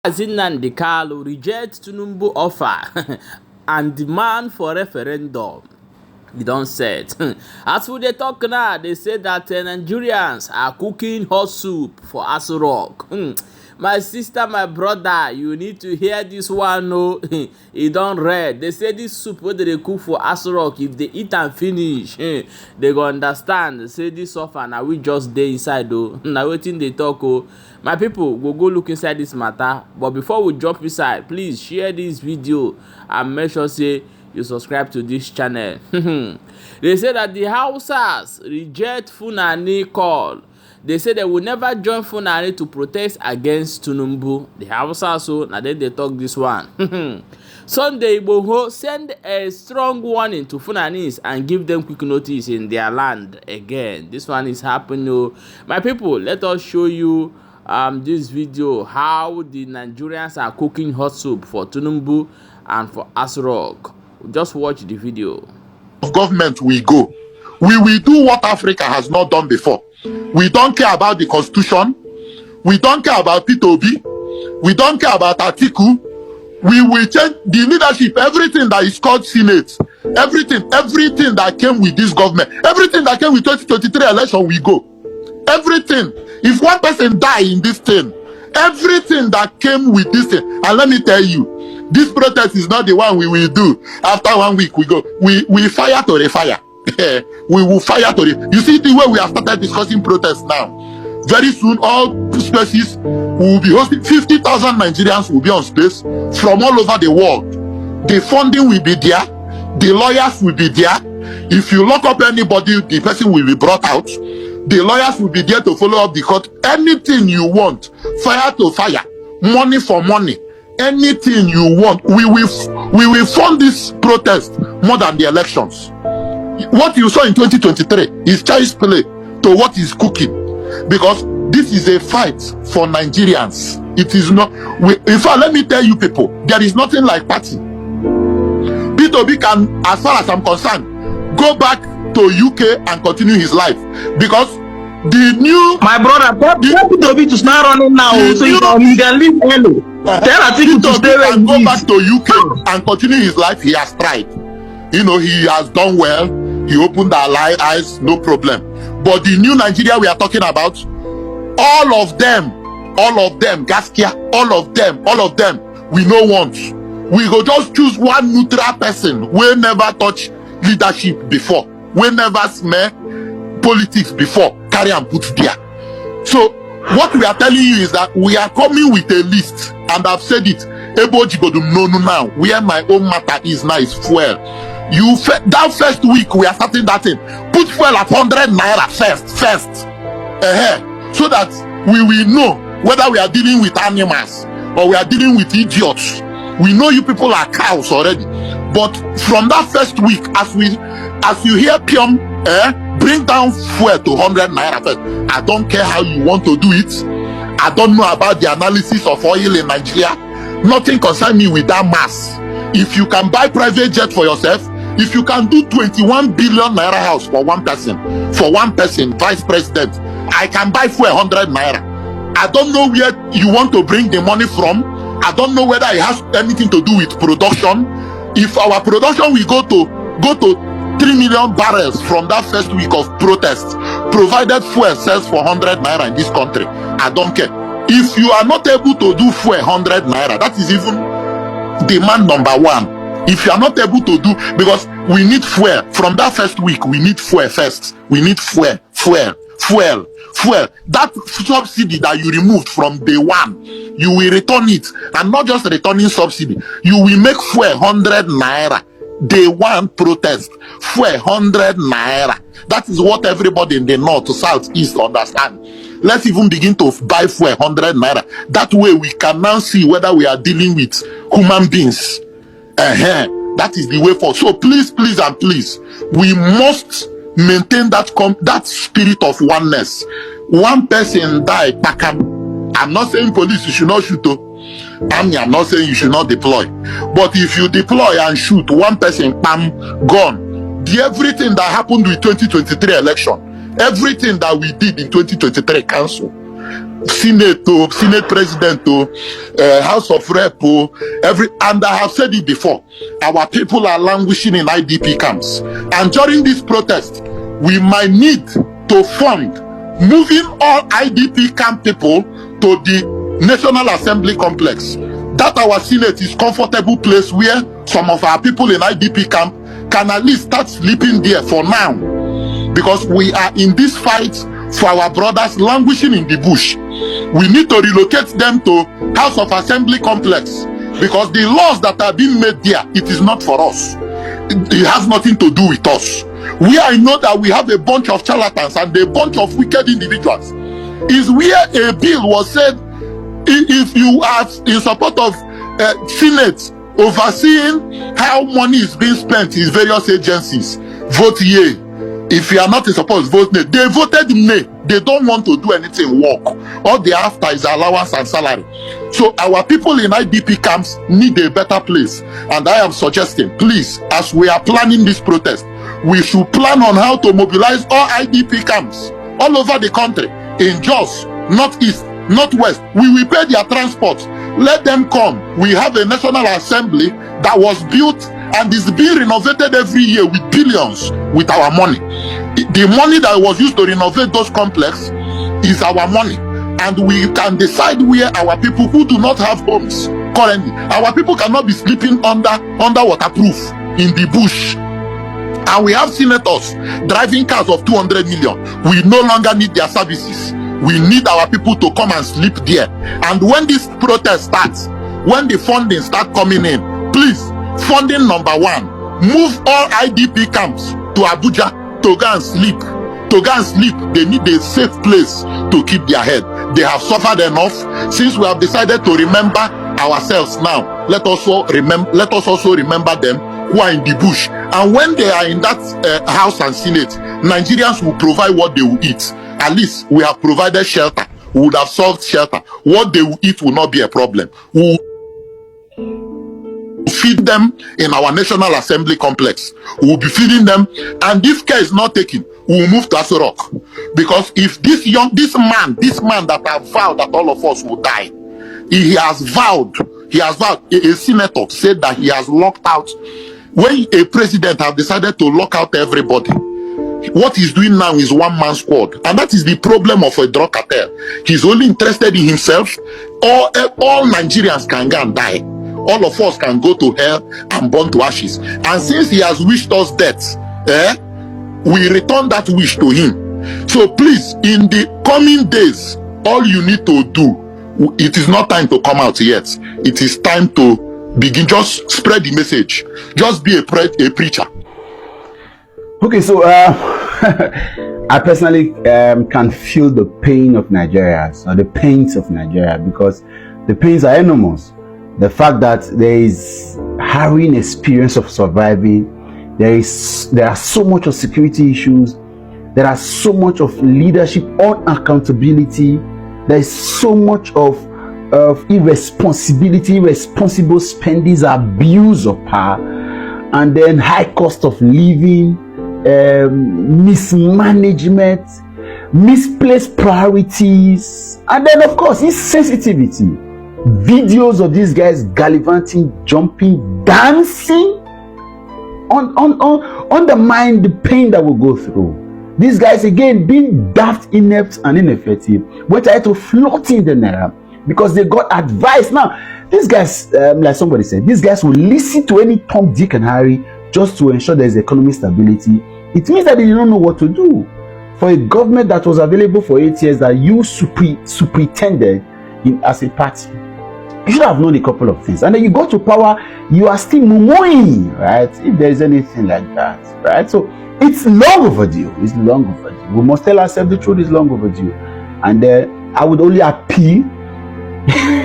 Mazi Nnamdi reject Tinubu offer and demand for referendum. He don't say it. As we dey talk now, they say that Nigerians are cooking hot soup for Aso Rock. My sister, my brother, you need to hear this one. No, e don red. They say this soup wey they cook for Aso Rock, if they eat and finish, they go understand. They say this offer na we just dey inside though. Na wetin they talk oh. My people, go look inside this matter. But before we jump inside, please share this video and make sure say you subscribe to this channel. They say that the Hausas reject Fulani call. They say they will never join Fulani to protest against Tinubu. The Hausas, so now they talk this one. Sunday Igboho send a strong warning to Fulanis and give them quick notice in their land again. This one is happening. Oh. My people, let us show you this video how the Nigerians are cooking hot soup for Tinubu and for Aso Rock. Just watch the video. Government we go. We will do what Africa has not done before. We don't care about the constitution. We don't care about P2B. We don't care about Atiku. We will change the leadership, everything that is called Senate, everything that came with this government, everything that came with 2023 election, we go. Everything. If one person die in this thing, everything that came with this thing, and let me tell you, this protest is not the one we will do. After 1 week, we go. We fire to refire. We will fire to You see the way we have started discussing protests now. Very soon, all spaces will be hosting. 50,000 Nigerians will be on space from all over the world. The funding will be there. The lawyers will be there. If you lock up anybody, the person will be brought out. The lawyers will be there to follow up the court. Anything you want, fire to fire, money for money. Anything you want, we will fund this protest more than the elections. What you saw in 2023 is child's play to what is cooking, because this is a fight for Nigerians. It is not. In fact, let me tell you people, there is nothing like party. P2B can, as far as I'm concerned, go back to UK and continue his life, because the new P2B to start running now, so you can leave early. Tell Atiku to stay and go back to UK and continue his life. He has tried. You know, he has done well. He opened our eyes, no problem. But the new Nigeria we are talking about, all of them, Gaskia, all of them, we no want. We go just choose one neutral person. We never touch leadership before. We never smell politics before. Carry and put there. So what we are telling you is that we are coming with a list, and I've said it. No now. Where my own matter is now is fuel. That first week we are starting that thing. Put fuel at 100 naira first. So that we will know whether we are dealing with animals or we are dealing with idiots. We know you people are cows already. But from that first week, as you hear Pium, bring down fuel to 100 naira first. I don't care how you want to do it. I don't know about the analysis of oil in Nigeria. Nothing concerns me with that mass. If you can buy private jet for yourself, if you can do 21 billion naira house for one person, vice president, I can buy for 100 naira. I don't know where you want to bring the money from. I don't know whether it has anything to do with production. If our production will go to 3 million barrels from that first week of protest, provided fuel sells for 100 naira in this country, I don't care. If you are not able to do fuel 100 naira, that is even demand number one. If you are not able to do, because we need fuel from that first week, we need fuel first. We need fuel. That subsidy that you removed from day one, you will return it, and not just returning subsidy. You will make fuel 100 naira. Day one protest, fuel 100 naira. That is what everybody in the north, south, east understand. Let's even begin to buy fuel 100 naira. That way we can now see whether we are dealing with human beings. That is the way forward. So please, and please, we must maintain that spirit of oneness. One person die, pakam. I'm not saying police you should not shoot. I'm not saying you should not deploy. But if you deploy and shoot one person, pam, gone. Everything that happened with 2023 election, everything that we did in 2023 cancel. Senate to Senate President to House of Rep to and I have said it before, our people are languishing in IDP camps, and during this protest we might need to fund moving all IDP camp people to the National Assembly complex. That our Senate is comfortable place where some of our people in IDP camp can at least start sleeping there for now, because we are in this fight for our brothers languishing in the bush. We need to relocate them to House of Assembly complex, because the laws that are being made there, it is not for us. It has nothing to do with us. I know that we have a bunch of charlatans and a bunch of wicked individuals. Is where a bill was said, if you are in support of Senate overseeing how money is being spent in various agencies, vote yea. If you are not in support, vote nay. They voted nay. They don't want to do anything work. All they after is allowance and salary. So our people in IDP camps need a better place. And I am suggesting, please, as we are planning this protest, we should plan on how to mobilize all IDP camps all over the country, in Jos, Northeast, Northwest. We will pay their transport. Let them come. We have a National Assembly that was built and is being renovated every year with billions with our money. The money that was used to renovate those complexes is our money, and we can decide where our people who do not have homes currently, our people cannot be sleeping under waterproof in the bush. And we have senators driving cars of 200 million. We no longer need their services. We need our people to come and sleep there. And when this protest starts, when the funding start coming in, please, funding number one, move all IDP camps to Abuja to go and sleep. To go and sleep, they need a safe place to keep their head. They have suffered enough. Since we have decided to remember ourselves now, let us also remember them who are in the bush. And when they are in that House and Senate, Nigerians will provide what they will eat. At least we have provided shelter. We would have solved shelter. What they will eat will not be a problem. We will feed them in our National Assembly complex. We will be feeding them, and if care is not taken, we will move to Aso Rock. Because if this man that have vowed that all of us will die, he has vowed, a senator said that he has locked out. When a president has decided to lock out everybody, what he's doing now is one-man squad, and that is the problem of a drug cartel. He's only interested in himself. All Nigerians can go and die. All of us can go to hell and burn to ashes. And since he has wished us death, we return that wish to him. So please, in the coming days, all you need to do, it is not time to come out yet. It is time to begin. Just spread the message. Just be a preacher. Okay, so I personally can feel the pain of Nigerians, or the pains of Nigeria, because the pains are enormous. The fact that there is harrowing experience of surviving, there are so much of security issues, there are so much of leadership unaccountability, there is so much of irresponsibility, irresponsible spending, abuse of power, and then high cost of living, mismanagement, misplaced priorities, and then of course insensitivity. Videos of these guys gallivanting, jumping, dancing undermine the pain that we'll go through. These guys again being daft, inept, and ineffective. We try to float in the naira because they got advice. Now, these guys, like somebody said, these guys will listen to any Tom, Dick, and Harry just to ensure there's economic stability. It means that they don't know what to do. For a government that was available for 8 years, that you superintended as a party, you should have known a couple of things. And then you go to power, you are still mooing, right? If there is anything like that, right? So it's long overdue. It's long overdue. We must tell ourselves the truth. It's long overdue. And I would only appeal.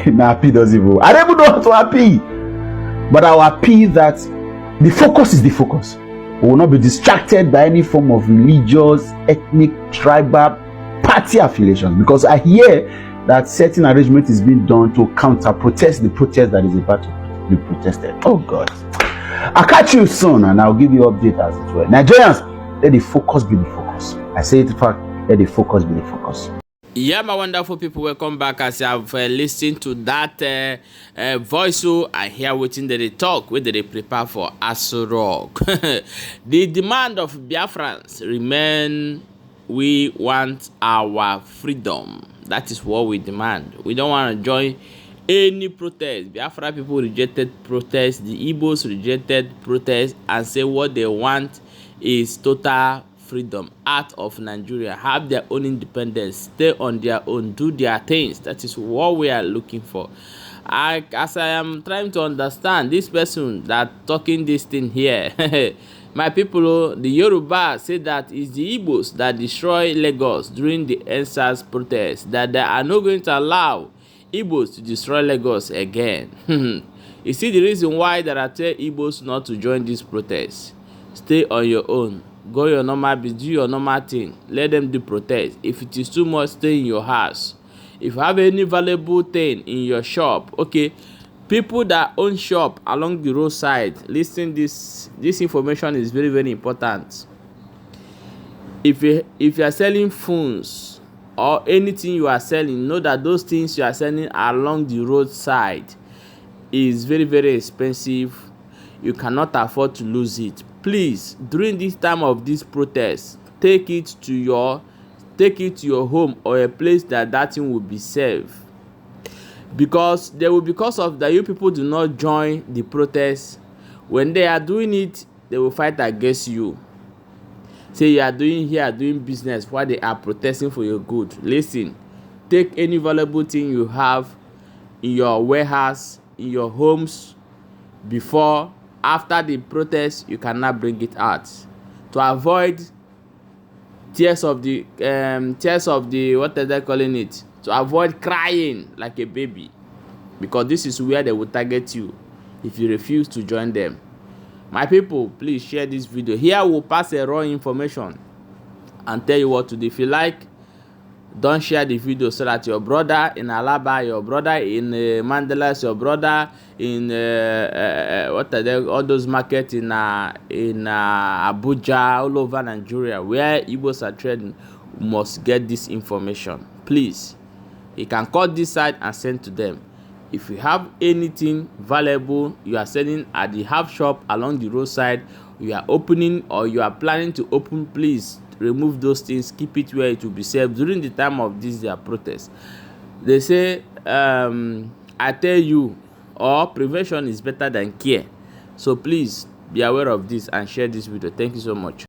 Now appeal doesn't even. I don't even know how to appeal. But I will appeal that the focus is the focus. We will not be distracted by any form of religious, ethnic, tribal, party affiliations, because I hear that certain arrangement is being done to counter-protest the protest that is about to be protested. Oh God. I'll catch you soon and I'll give you update as it were. Nigerians, let the focus be the focus. I say it in fact, let the focus be the focus. Yeah, my wonderful people, welcome back. As I've listened to that voice, I hear waiting that they talk, where they prepare for Aso Rock. The demand of Biafrans remain, we want our freedom. That is what we demand. We don't want to join any protest. Biafra people rejected protest. The Igbos rejected protest and say what they want is total freedom out of Nigeria, have their own independence, stay on their own, do their things. That is what we are looking for. As I am trying to understand this person that talking this thing here, my people, the Yoruba say that it's the Igbos that destroy Lagos during the EndSARS protest, that they are not going to allow Igbos to destroy Lagos again. You see the reason why there are tell Igbos not to join this protest. Stay on your own. Go your normal business, do your normal thing. Let them do protest. If it is too much, stay in your house. If you have any valuable thing in your shop, okay, people that own shop along the roadside, listen, this information is very, very important. If you are selling phones or anything you are selling, know that those things you are selling along the roadside is very, very expensive. You cannot afford to lose it. Please, during this time of this protest, take it to your home or a place that thing will be safe, because of that you people do not join the protest. When they are doing it, they will fight against you. Say you are doing business while they are protesting for your good. Listen, take any valuable thing you have in your warehouse, in your homes, before after the protest you cannot bring it out, to avoid tears of the what are they calling it, to avoid crying like a baby, because this is where they will target you if you refuse to join them. My people, please share this video. Here we'll pass a raw information and tell you what to do. If you like, don't share the video so that your brother in Alaba, your brother in Mandela, your brother in what are they, all those markets in Abuja, all over Nigeria, where Igbos are trading, must get this information. Please, you can call this side and send to them. If you have anything valuable you are selling at the half shop along the roadside, you are opening or you are planning to open, please remove those things, keep it where it will be safe during the time of this their protest. They say I tell you, or prevention is better than care. So please be aware of this and share this video. Thank you so much.